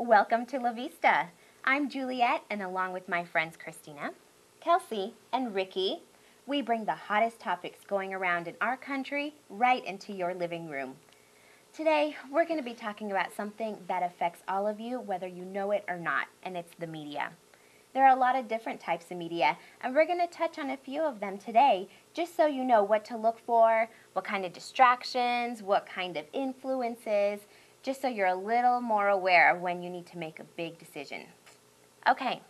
Welcome to La Vista. I'm Juliet, and along with my friends Christina, Kelsey, and Ricky, we bring the hottest topics going around in our country right into your living room. Today, we're going to be talking about something that affects all of you, whether you know it or not, and it's the media. There are a lot of different types of media, and we're going to touch on a few of them today, just so you know what to look for, what kind of distractions, what kind of influences, just so you're a little more aware of when you need to make a big decision. Okay,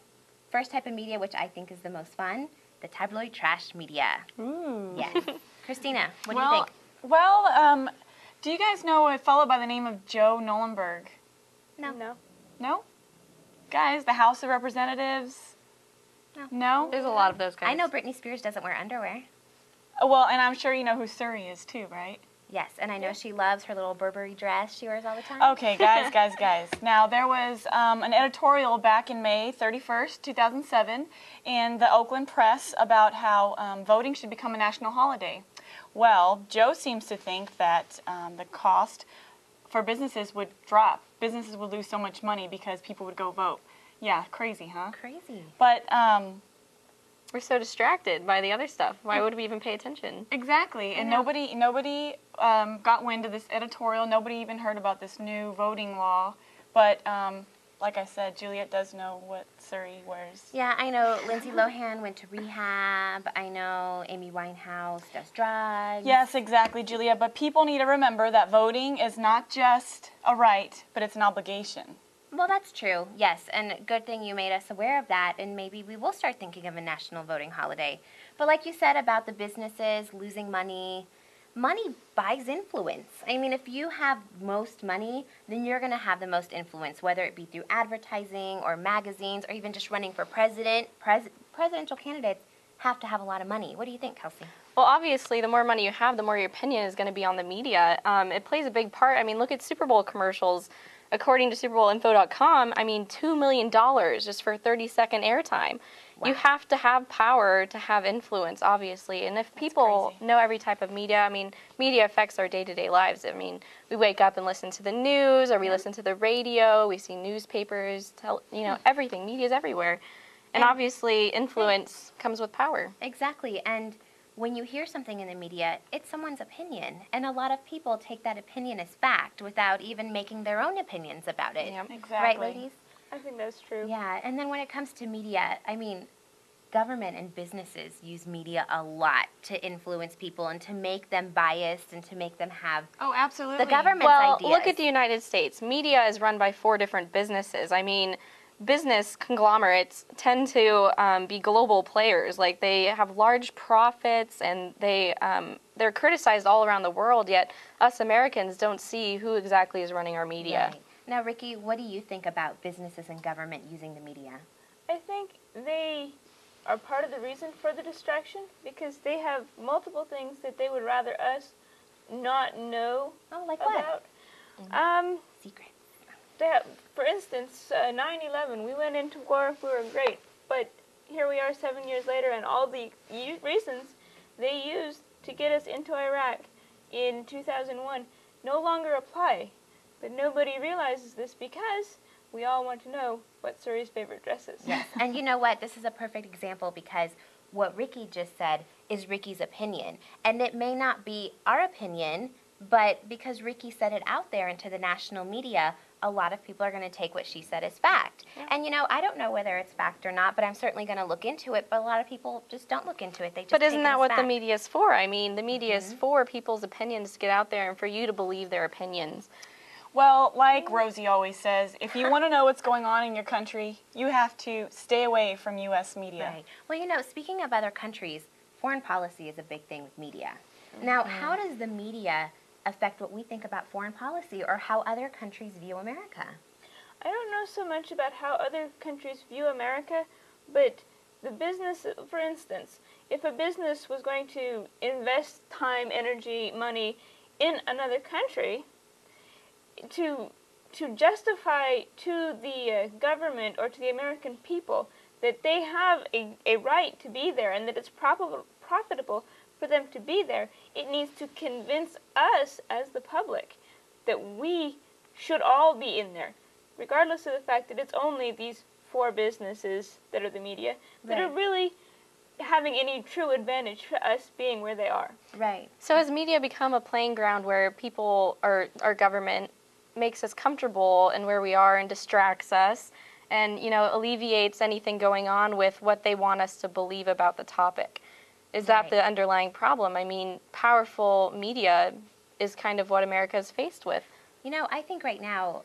first type of media, which I think is the most fun, the tabloid trash media. Ooh. Yes. Christina, what do you think? Well, do you guys know a fellow by the name of Joe Nolenberg? No. No? Guys, the House of Representatives? No? There's a lot of those guys. I know Britney Spears doesn't wear underwear. Well, and I'm sure you know who Suri is too, right? Yes, and I know she loves her little Burberry dress she wears all the time. Okay, guys. Now, there was an editorial back in May 31st, 2007, in the Oakland Press about how voting should become a national holiday. Well, Joe seems to think that the cost for businesses would drop. Businesses would lose so much money because people would go vote. Yeah, crazy, huh? Crazy. But we're so distracted by the other stuff. Why would we even pay attention? exactly, and nobody got wind of this editorial. Nobody even heard about this new voting law. But like I said, Juliet does know what Suri wears. Yeah, I know Lindsay Lohan went to rehab. I know Amy Winehouse does drugs. Yes, exactly, Juliet. But people need to remember that voting is not just a right, but it's an obligation. Well, that's true, yes, and good thing you made us aware of that, and maybe we will start thinking of a national voting holiday. But like you said about the businesses losing money, money buys influence. I mean, if you have most money, then you're going to have the most influence, whether it be through advertising or magazines or even just running for president. Presidential candidates have to have a lot of money. What do you think, Kelsey? Well, obviously, the more money you have, the more your opinion is going to be on the media. It plays a big part. I mean, look at Super Bowl commercials. According to SuperBowlinfo.com, I mean, $2 million just for 30-second airtime. Wow. You have to have power to have influence, obviously. And if people know every type of media, I mean, media affects our day-to-day lives. I mean, we wake up and listen to the news, or we listen to the radio, we see newspapers, everything. Media's everywhere. And obviously, influence comes with power. Exactly. And when you hear something in the media, it's someone's opinion, and a lot of people take that opinion as fact without even making their own opinions about it. Yep, exactly. Right, ladies? I think that's true. Yeah, and then when it comes to media, I mean, government and businesses use media a lot to influence people and to make them biased and to make them have absolutely the government's well, ideas. Look at the United States. Media is run by 4 different businesses. I mean, business conglomerates tend to be global players. Like, they have large profits, and they're criticized all around the world, yet us Americans don't see who exactly is running our media. Right. Now, Ricky, what do you think about businesses and government using the media? I think they are part of the reason for the distraction because they have multiple things that they would rather us not know like about. What? Secret. For instance, 9/11, we went into war, we were great, but here we are 7 years later, and all the reasons they used to get us into Iraq in 2001 no longer apply. But nobody realizes this because we all want to know what Suri's favorite dress is. Yes, and you know what? This is a perfect example because what Ricky just said is Ricky's opinion, and it may not be our opinion, but because Ricky said it out there into the national media, a lot of people are going to take what she said as fact. Yeah. And, I don't know whether it's fact or not, but I'm certainly going to look into it. But a lot of people just don't look into it. They just But isn't that what fact. the media is for? I mean, the media is for people's opinions to get out there and for you to believe their opinions. Well, like Rosie always says, if you want to know what's going on in your country, you have to stay away from U.S. media. Right. Well, speaking of other countries, foreign policy is a big thing with media. Now, how does the media affect what we think about foreign policy or how other countries view America? I don't know so much about how other countries view America, but the business, for instance, if a business was going to invest time, energy, money in another country, to justify to the government or to the American people that they have a right to be there and that it's profitable for them to be there, it needs to convince us as the public that we should all be in there. regardless of the fact that it's only these 4 businesses that are the media that are really having any true advantage for us being where they are. Right. So has media become a playing ground where people or our government makes us comfortable in where we are and distracts us and, you know, alleviates anything going on with what they want us to believe about the topic? Is that the underlying problem? I mean, powerful media is kind of what America is faced with. You know, I think right now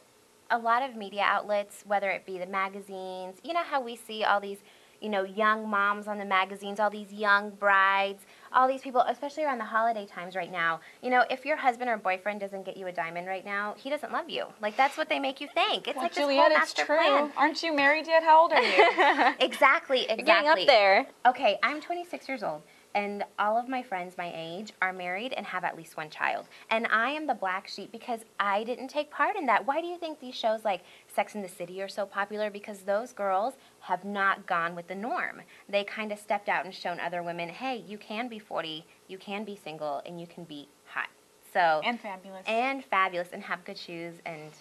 a lot of media outlets, whether it be the magazines, you know how we see all these, you know, young moms on the magazines, all these young brides, all these people, especially around the holiday times right now. You know, if your husband or boyfriend doesn't get you a diamond right now, he doesn't love you. Like, that's what they make you think. It's like Juliet, this whole it's master true. plan. Aren't you married yet? How old are you? Exactly. You're getting up there. Okay, I'm 26 years old, and all of my friends my age are married and have at least 1 child. And I am the black sheep because I didn't take part in that. Why do you think these shows like Sex and the City are so popular? Because those girls have not gone with the norm. They kind of stepped out and shown other women, hey, you can be 40, you can be single, and you can be hot. So And fabulous. And fabulous, and have good shoes, and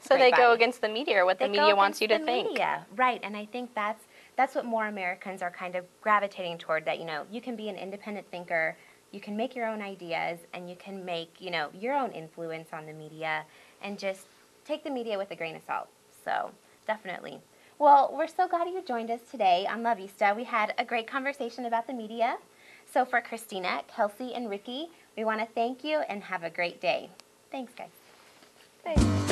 So great they go bodies. against the media or what the They media go wants you against to the think. media. Right, and I think that's what more Americans are kind of gravitating toward, that, you know, you can be an independent thinker, you can make your own ideas, and you can make, you know, your own influence on the media, and just take the media with a grain of salt. So, definitely. Well, we're so glad you joined us today on La Vista. We had a great conversation about the media. So for Christina, Kelsey, and Ricky, we want to thank you and have a great day. Thanks, guys. Thanks.